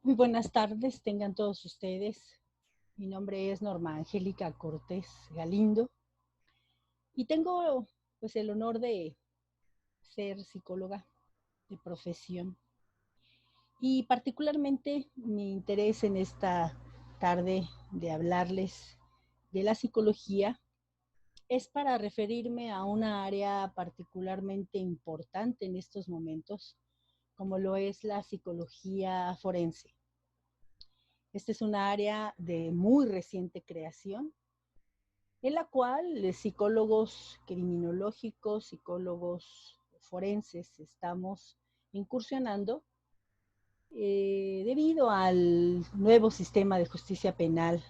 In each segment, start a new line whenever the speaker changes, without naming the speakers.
Muy buenas tardes, tengan todos ustedes. Mi nombre es Norma Angélica Cortés Galindo y tengo pues el honor de ser psicóloga de profesión. Y particularmente mi interés en esta tarde de hablarles de la psicología es para referirme a una área particularmente importante en estos momentos, como lo es la psicología forense. Esta es una área de muy reciente creación, en la cual psicólogos criminológicos, psicólogos forenses estamos incursionando debido al nuevo sistema de justicia penal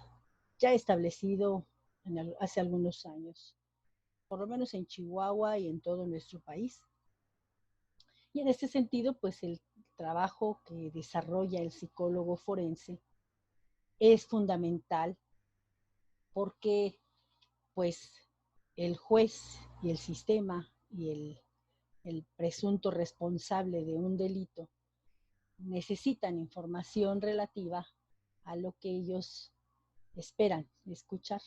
ya establecido hace algunos años, por lo menos en Chihuahua y en todo nuestro país. Y en este sentido, pues el trabajo que desarrolla el psicólogo forense es fundamental porque pues el juez y el sistema y el presunto responsable de un delito necesitan información relativa a lo que ellos esperan escuchar.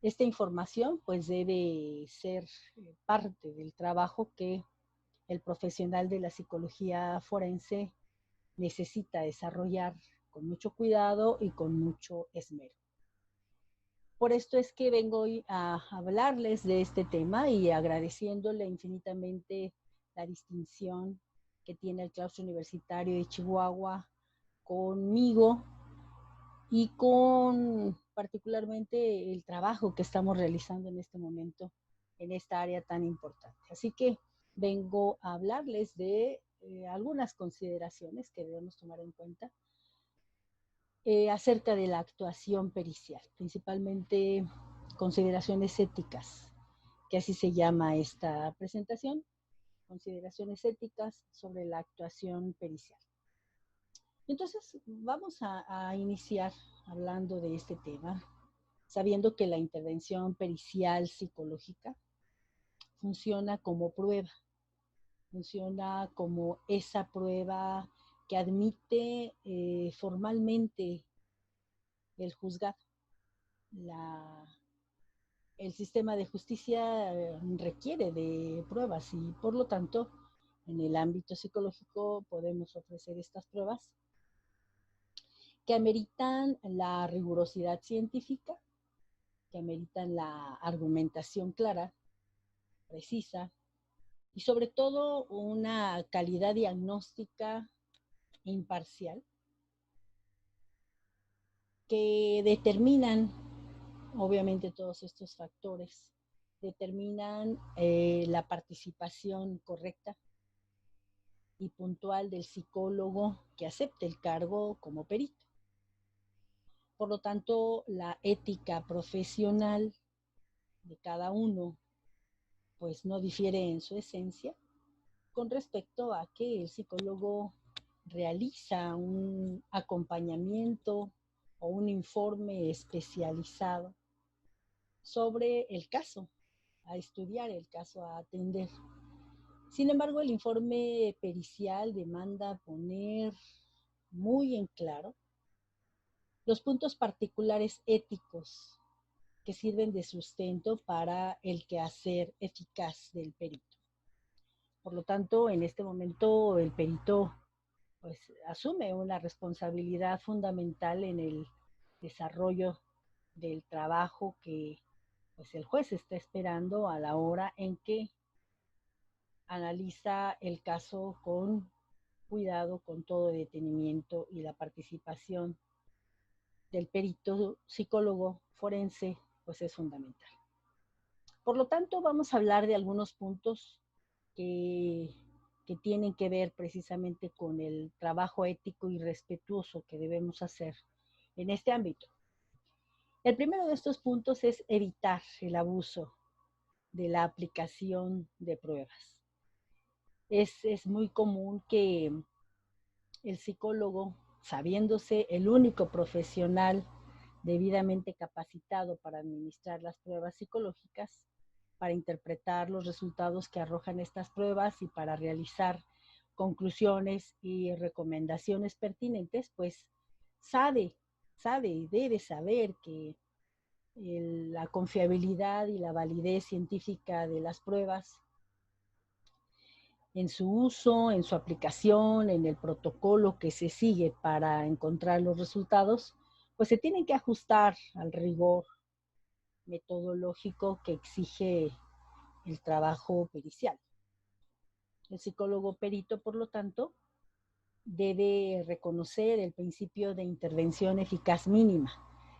Esta información pues debe ser parte del trabajo que el profesional de la psicología forense necesita desarrollar con mucho cuidado y con mucho esmero. Por esto es que vengo hoy a hablarles de este tema y agradeciéndole infinitamente la distinción que tiene el claustro universitario de Chihuahua conmigo y con particularmente el trabajo que estamos realizando en este momento en esta área tan importante. Así que vengo a hablarles de algunas consideraciones que debemos tomar en cuenta acerca de la actuación pericial, principalmente consideraciones éticas, que así se llama esta presentación, consideraciones éticas sobre la actuación pericial. Entonces, vamos a iniciar hablando de este tema, sabiendo que la intervención pericial psicológica funciona como prueba, funciona como esa prueba que admite formalmente el juzgado. La, el sistema de justicia requiere de pruebas y por lo tanto en el ámbito psicológico podemos ofrecer estas pruebas que ameritan la rigurosidad científica, que ameritan la argumentación clara, precisa y sobre todo una calidad diagnóstica imparcial que determinan, obviamente todos estos factores, determinan la participación correcta y puntual del psicólogo que acepte el cargo como perito. Por lo tanto, la ética profesional de cada uno pues no difiere en su esencia con respecto a que el psicólogo realiza un acompañamiento o un informe especializado sobre el caso, a estudiar el caso, a atender. Sin embargo, el informe pericial demanda poner muy en claro los puntos particulares éticos que sirven de sustento para el quehacer eficaz del perito. Por lo tanto, en este momento el perito pues asume una responsabilidad fundamental en el desarrollo del trabajo que pues el juez está esperando a la hora en que analiza el caso con cuidado, con todo detenimiento y la participación del perito psicólogo forense pues es fundamental. Por lo tanto, vamos a hablar de algunos puntos que, que tienen que ver precisamente con el trabajo ético y respetuoso que debemos hacer en este ámbito. El primero de estos puntos es evitar el abuso de la aplicación de pruebas. Es muy común que el psicólogo, sabiéndose el único profesional debidamente capacitado para administrar las pruebas psicológicas, para interpretar los resultados que arrojan estas pruebas y para realizar conclusiones y recomendaciones pertinentes, pues sabe y debe saber que la confiabilidad y la validez científica de las pruebas en su uso, en su aplicación, en el protocolo que se sigue para encontrar los resultados, pues se tienen que ajustar al rigor metodológico que exige el trabajo pericial. El psicólogo perito, por lo tanto, debe reconocer el principio de intervención eficaz mínima,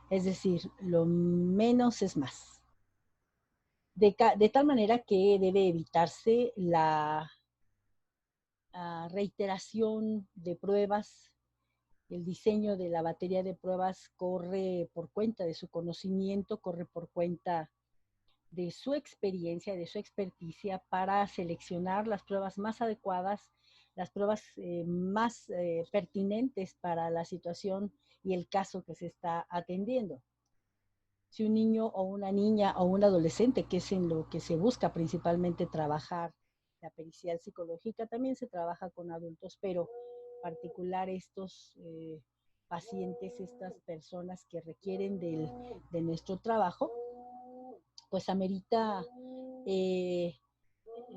es decir, lo menos es más. De tal manera que debe evitarse la reiteración de pruebas. El diseño de la batería de pruebas corre por cuenta de su conocimiento, corre por cuenta de su experiencia, de su experticia para seleccionar las pruebas más adecuadas, las pruebas más pertinentes para la situación y el caso que se está atendiendo. Si un niño o una niña o un adolescente, que es en lo que se busca principalmente trabajar la pericial psicológica, también se trabaja con adultos, pero particular estos pacientes, estas personas que requieren de nuestro trabajo, pues amerita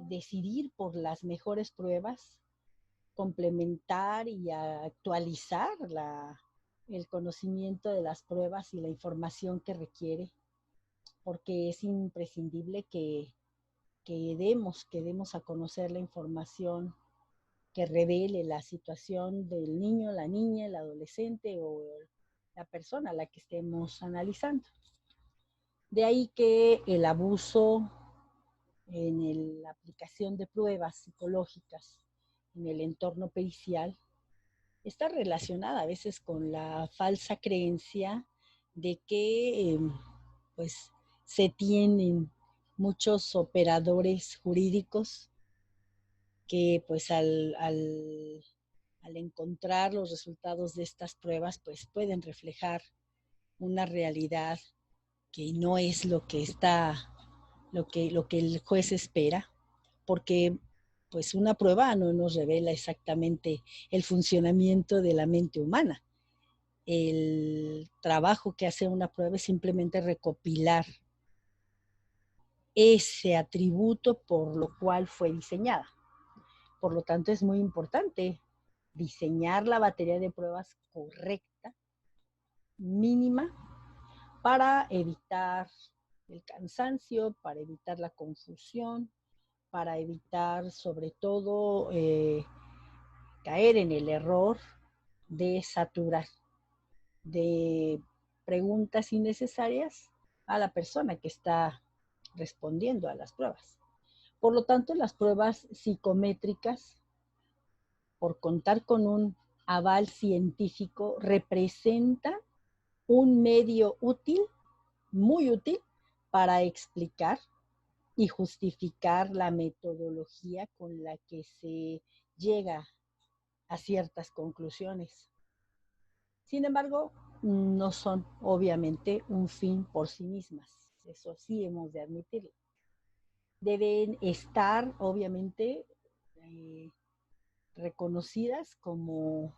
decidir por las mejores pruebas, complementar y actualizar el conocimiento de las pruebas y la información que requiere, porque es imprescindible que demos a conocer la información que revele la situación del niño, la niña, el adolescente o la persona a la que estemos analizando. De ahí que el abuso en la aplicación de pruebas psicológicas en el entorno pericial está relacionada a veces con la falsa creencia de que pues se tienen muchos operadores jurídicos que pues al encontrar los resultados de estas pruebas pues pueden reflejar una realidad que no es lo que el juez espera, porque pues una prueba no nos revela exactamente el funcionamiento de la mente humana. El trabajo que hace una prueba es simplemente recopilar ese atributo por lo cual fue diseñada. Por lo tanto, es muy importante diseñar la batería de pruebas correcta, mínima, para evitar el cansancio, para evitar la confusión, para evitar sobre todo caer en el error de saturar de preguntas innecesarias a la persona que está respondiendo a las pruebas. Por lo tanto, las pruebas psicométricas, por contar con un aval científico, representan un medio útil, muy útil, para explicar y justificar la metodología con la que se llega a ciertas conclusiones. Sin embargo, no son obviamente un fin por sí mismas. Eso sí hemos de admitirlo. Deben estar obviamente reconocidas como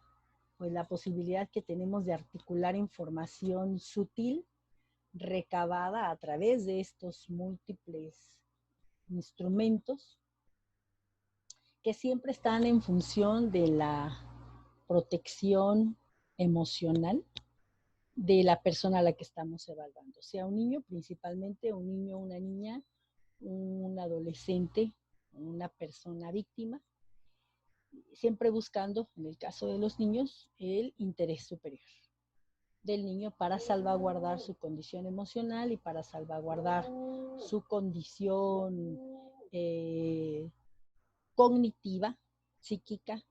pues, la posibilidad que tenemos de articular información sutil recabada a través de estos múltiples instrumentos que siempre están en función de la protección emocional de la persona a la que estamos evaluando, sea un niño principalmente, un niño, una niña, un adolescente, una persona víctima, siempre buscando, en el caso de los niños, el interés superior del niño para salvaguardar su condición emocional y para salvaguardar su condición cognitiva, psíquica,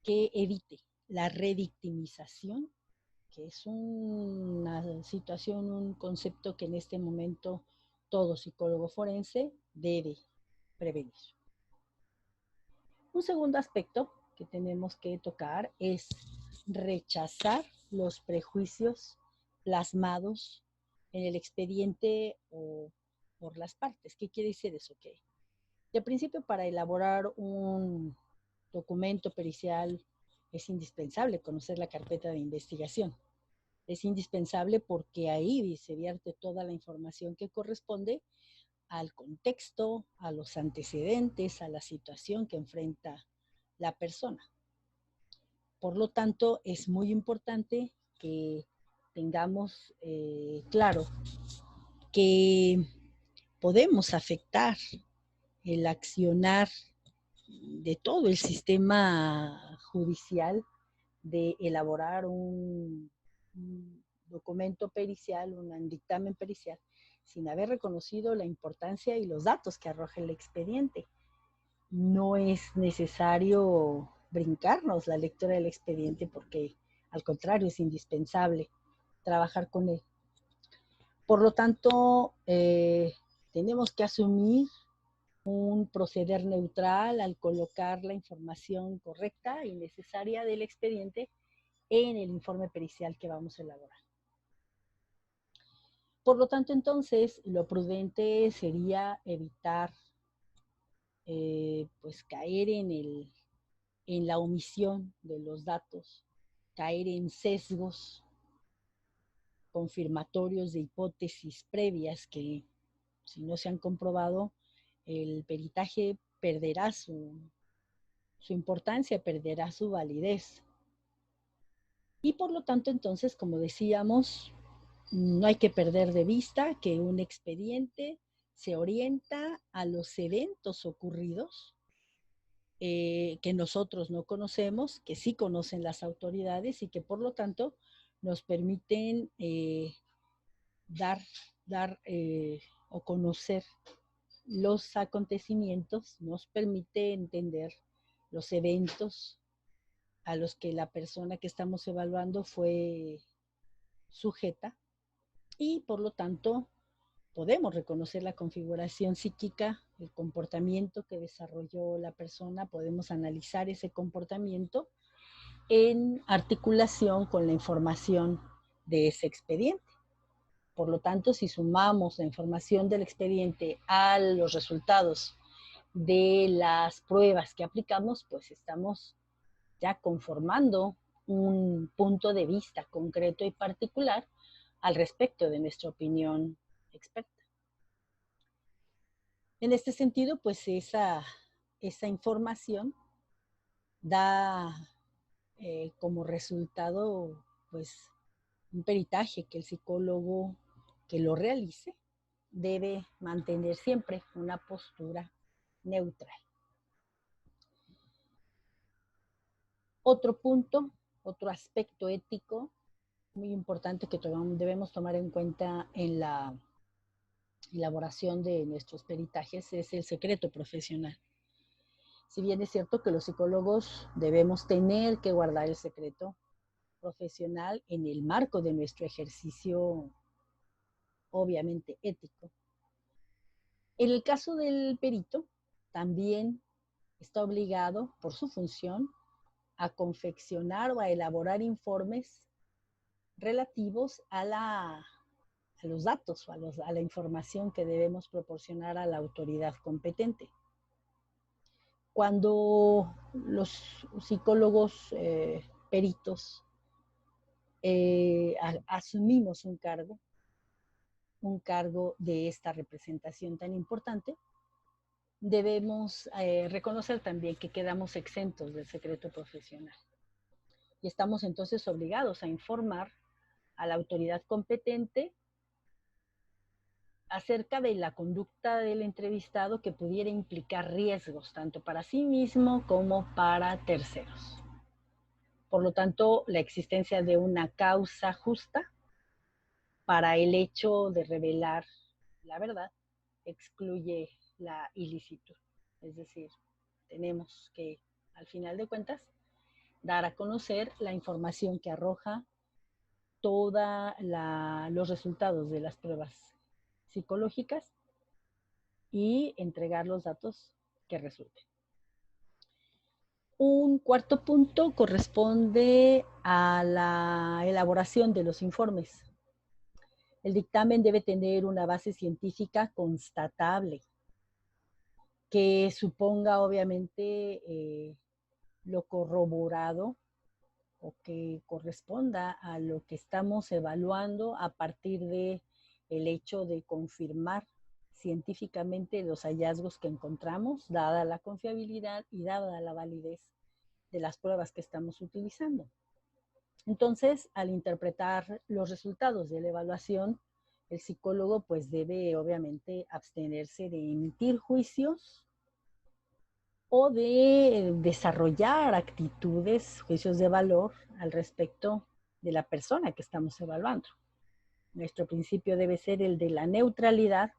que evite la revictimización, que es una situación, un concepto que en este momento todo psicólogo forense debe prevenir. Un segundo aspecto que tenemos que tocar es rechazar los prejuicios plasmados en el expediente o por las partes. ¿Qué quiere decir eso? Que de principio, para elaborar un documento pericial es indispensable conocer la carpeta de investigación. Es indispensable porque ahí se vierte toda la información que corresponde al contexto, a los antecedentes, a la situación que enfrenta la persona. Por lo tanto, es muy importante que tengamos claro que podemos afectar el accionar de todo el sistema judicial de elaborar un documento pericial, un dictamen pericial, sin haber reconocido la importancia y los datos que arroja el expediente. No es necesario brincarnos la lectura del expediente porque al contrario es indispensable trabajar con él. Por lo tanto, tenemos que asumir un proceder neutral al colocar la información correcta y necesaria del expediente en el informe pericial que vamos a elaborar. Por lo tanto, entonces, lo prudente sería evitar pues caer en la omisión de los datos, caer en sesgos confirmatorios de hipótesis previas que, si no se han comprobado, el peritaje perderá su importancia, perderá su validez. Y por lo tanto, entonces, como decíamos, no hay que perder de vista que un expediente se orienta a los eventos ocurridos que nosotros no conocemos, que sí conocen las autoridades y que por lo tanto nos permiten dar o conocer los acontecimientos, nos permite entender los eventos a los que la persona que estamos evaluando fue sujeta y por lo tanto podemos reconocer la configuración psíquica, el comportamiento que desarrolló la persona, podemos analizar ese comportamiento en articulación con la información de ese expediente. Por lo tanto, si sumamos la información del expediente a los resultados de las pruebas que aplicamos, pues estamos ya conformando un punto de vista concreto y particular al respecto de nuestra opinión experta. En este sentido, pues esa información da como resultado, pues, un peritaje que el psicólogo que lo realice debe mantener siempre una postura neutral. Otro punto, otro aspecto ético muy importante que debemos tomar en cuenta en la elaboración de nuestros peritajes es el secreto profesional. Si bien es cierto que los psicólogos debemos tener que guardar el secreto profesional en el marco de nuestro ejercicio, obviamente ético. En el caso del perito, también está obligado por su función a confeccionar o a elaborar informes relativos a los datos o a la información que debemos proporcionar a la autoridad competente. Cuando los psicólogos peritos asumimos un cargo de esta representación tan importante, debemos reconocer también que quedamos exentos del secreto profesional. Y estamos entonces obligados a informar a la autoridad competente acerca de la conducta del entrevistado que pudiera implicar riesgos tanto para sí mismo como para terceros. Por lo tanto, la existencia de una causa justa para el hecho de revelar la verdad excluye la ilicitud. Es decir, tenemos que, al final de cuentas, dar a conocer la información que arroja todos los resultados de las pruebas psicológicas y entregar los datos que resulten. Un cuarto punto corresponde a la elaboración de los informes. El dictamen debe tener una base científica constatable, que suponga obviamente lo corroborado o que corresponda a lo que estamos evaluando a partir de el hecho de confirmar científicamente los hallazgos que encontramos, dada la confiabilidad y dada la validez de las pruebas que estamos utilizando. Entonces, al interpretar los resultados de la evaluación, el psicólogo pues debe obviamente abstenerse de emitir juicios o de desarrollar actitudes, juicios de valor al respecto de la persona que estamos evaluando. Nuestro principio debe ser el de la neutralidad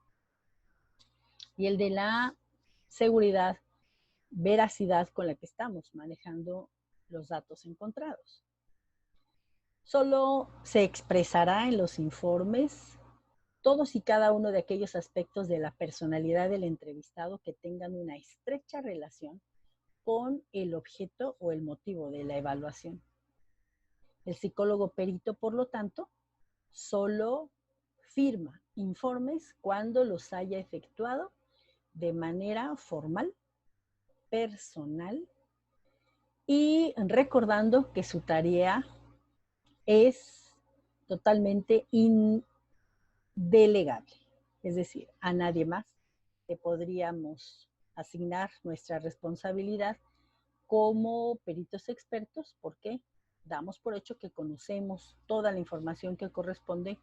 y el de la seguridad, veracidad con la que estamos manejando los datos encontrados. Solo se expresará en los informes todos y cada uno de aquellos aspectos de la personalidad del entrevistado que tengan una estrecha relación con el objeto o el motivo de la evaluación. El psicólogo perito, por lo tanto, solo firma informes cuando los haya efectuado de manera formal, personal y recordando que su tarea es totalmente indelegable. Es decir, a nadie más le podríamos asignar nuestra responsabilidad como peritos expertos porque damos por hecho que conocemos toda la información que corresponde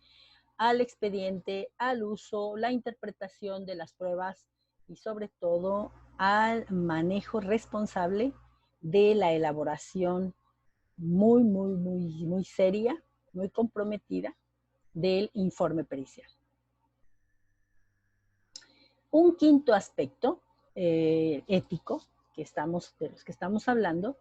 al expediente, al uso, la interpretación de las pruebas y sobre todo al manejo responsable de la elaboración muy seria, muy comprometida del informe pericial. Un quinto aspecto ético de los que estamos hablando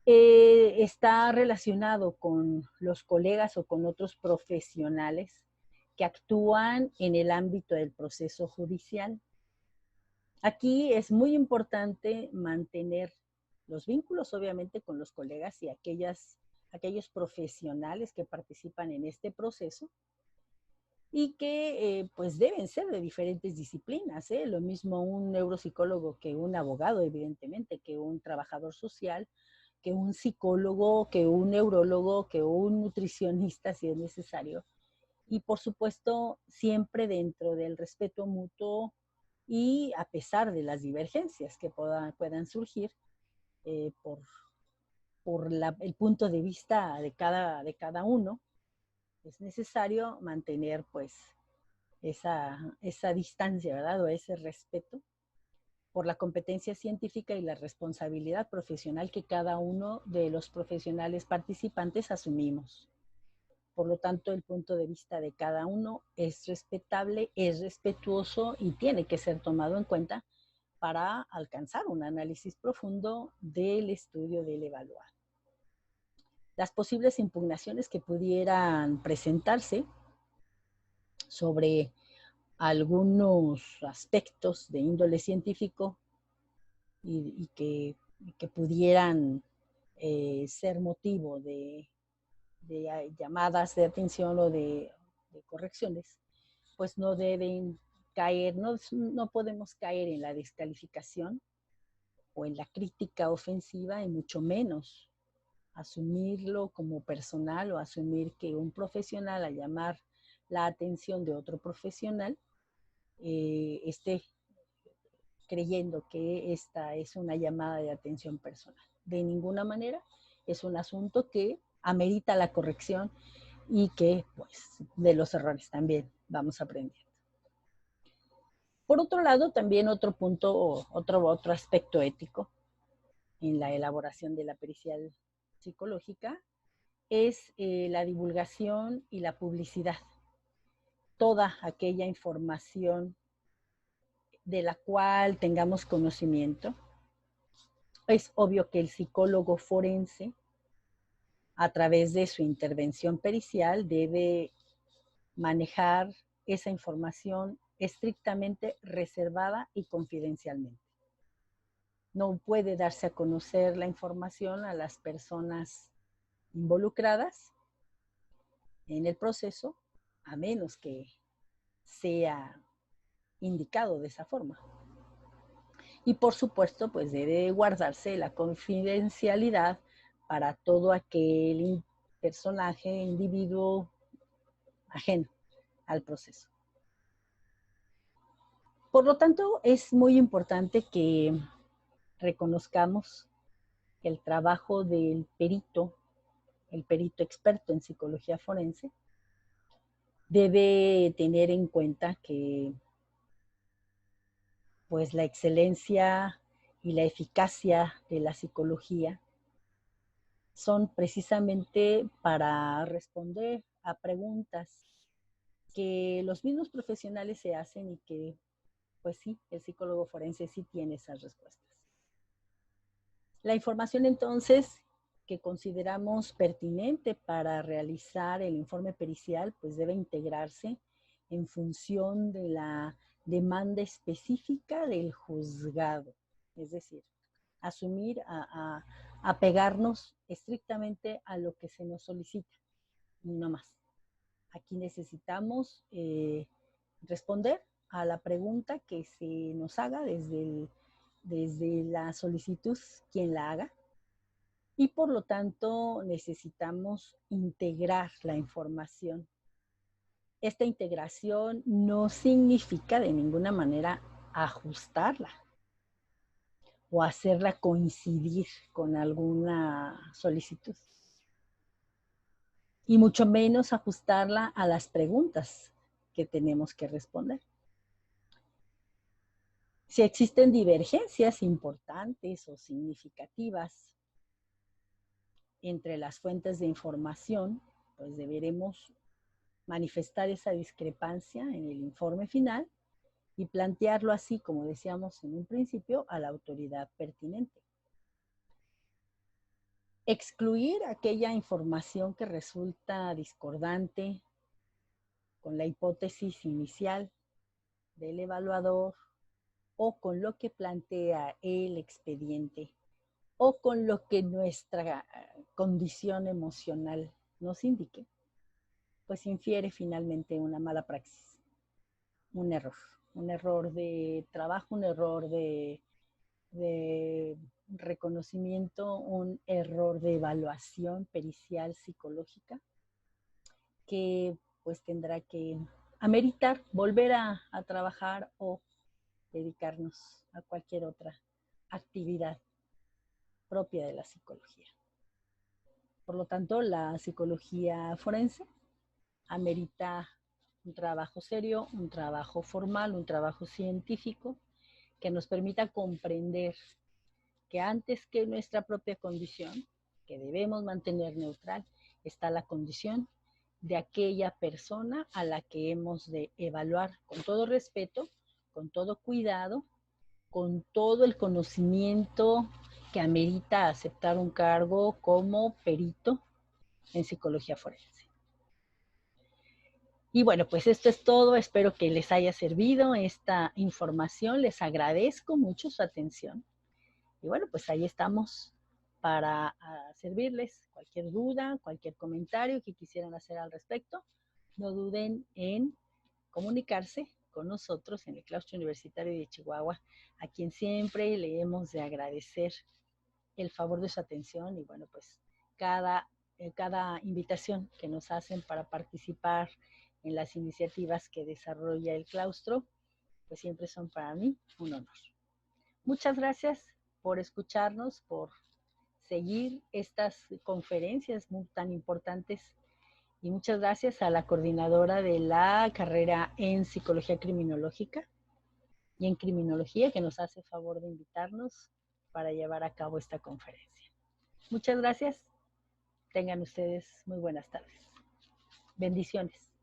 está relacionado con los colegas o con otros profesionales que actúan en el ámbito del proceso judicial. Aquí es muy importante mantener los vínculos, obviamente, con los colegas y aquellos profesionales que participan en este proceso y que pues deben ser de diferentes disciplinas, ¿eh? Lo mismo un neuropsicólogo que un abogado, evidentemente, que un trabajador social, que un psicólogo, que un neurólogo, que un nutricionista, si es necesario. Y por supuesto, siempre dentro del respeto mutuo y a pesar de las divergencias que puedan surgir por el punto de vista de cada uno, es necesario mantener pues esa distancia, ¿verdad? O ese respeto por la competencia científica y la responsabilidad profesional que cada uno de los profesionales participantes asumimos. Por lo tanto, el punto de vista de cada uno es respetable, es respetuoso y tiene que ser tomado en cuenta para alcanzar un análisis profundo del estudio del evaluado. Las posibles impugnaciones que pudieran presentarse sobre algunos aspectos de índole científico y que pudieran ser motivo de llamadas de atención o de correcciones, pues no deben caer, no podemos caer en la descalificación o en la crítica ofensiva y mucho menos asumirlo como personal o asumir que un profesional al llamar la atención de otro profesional esté creyendo que esta es una llamada de atención personal. De ninguna manera, es un asunto que amerita la corrección y que, pues, de los errores también vamos aprendiendo. Por otro lado, también otro punto, otro aspecto ético en la elaboración de la pericial psicológica es la divulgación y la publicidad. Toda aquella información de la cual tengamos conocimiento. Es obvio que el psicólogo forense, a través de su intervención pericial, debe manejar esa información estrictamente reservada y confidencialmente. No puede darse a conocer la información a las personas involucradas en el proceso, a menos que sea indicado de esa forma. Y por supuesto, pues debe guardarse la confidencialidad para todo aquel personaje, individuo ajeno al proceso. Por lo tanto, es muy importante que reconozcamos que el trabajo del perito, el perito experto en psicología forense, debe tener en cuenta que pues la excelencia y la eficacia de la psicología son precisamente para responder a preguntas que los mismos profesionales se hacen y que, pues sí, el psicólogo forense sí tiene esas respuestas. La información entonces que consideramos pertinente para realizar el informe pericial, pues debe integrarse en función de la demanda específica del juzgado, es decir, asumir, apegarnos estrictamente a lo que se nos solicita y no más. Aquí necesitamos responder a la pregunta que se nos haga desde la solicitud, quien la haga, y por lo tanto necesitamos integrar la información. Esta integración no significa de ninguna manera ajustarla o hacerla coincidir con alguna solicitud, y mucho menos ajustarla a las preguntas que tenemos que responder. Si existen divergencias importantes o significativas entre las fuentes de información, pues deberemos manifestar esa discrepancia en el informe final y plantearlo así, como decíamos en un principio, a la autoridad pertinente. Excluir aquella información que resulta discordante con la hipótesis inicial del evaluador o con lo que plantea el expediente o con lo que nuestra condición emocional nos indique, pues infiere finalmente una mala praxis, un error de trabajo, un error de reconocimiento, un error de evaluación pericial psicológica que pues tendrá que ameritar volver a trabajar o dedicarnos a cualquier otra actividad propia de la psicología. Por lo tanto, la psicología forense amerita un trabajo serio, un trabajo formal, un trabajo científico que nos permita comprender que antes que nuestra propia condición, que debemos mantener neutral, está la condición de aquella persona a la que hemos de evaluar con todo respeto, con todo cuidado, con todo el conocimiento que amerita aceptar un cargo como perito en psicología forense. Y bueno, pues esto es todo. Espero que les haya servido esta información. Les agradezco mucho su atención. Y bueno, pues ahí estamos para servirles. Cualquier duda, cualquier comentario que quisieran hacer al respecto, no duden en comunicarse con nosotros en el Claustro Universitario de Chihuahua, a quien siempre le hemos de agradecer el favor de su atención y bueno, pues cada invitación que nos hacen para participar en las iniciativas que desarrolla el claustro, pues siempre son para mí un honor. Muchas gracias por escucharnos, por seguir estas conferencias tan importantes y muchas gracias a la coordinadora de la carrera en Psicología Criminológica y en Criminología que nos hace favor de invitarnos para llevar a cabo esta conferencia. Muchas gracias. Tengan ustedes muy buenas tardes. Bendiciones.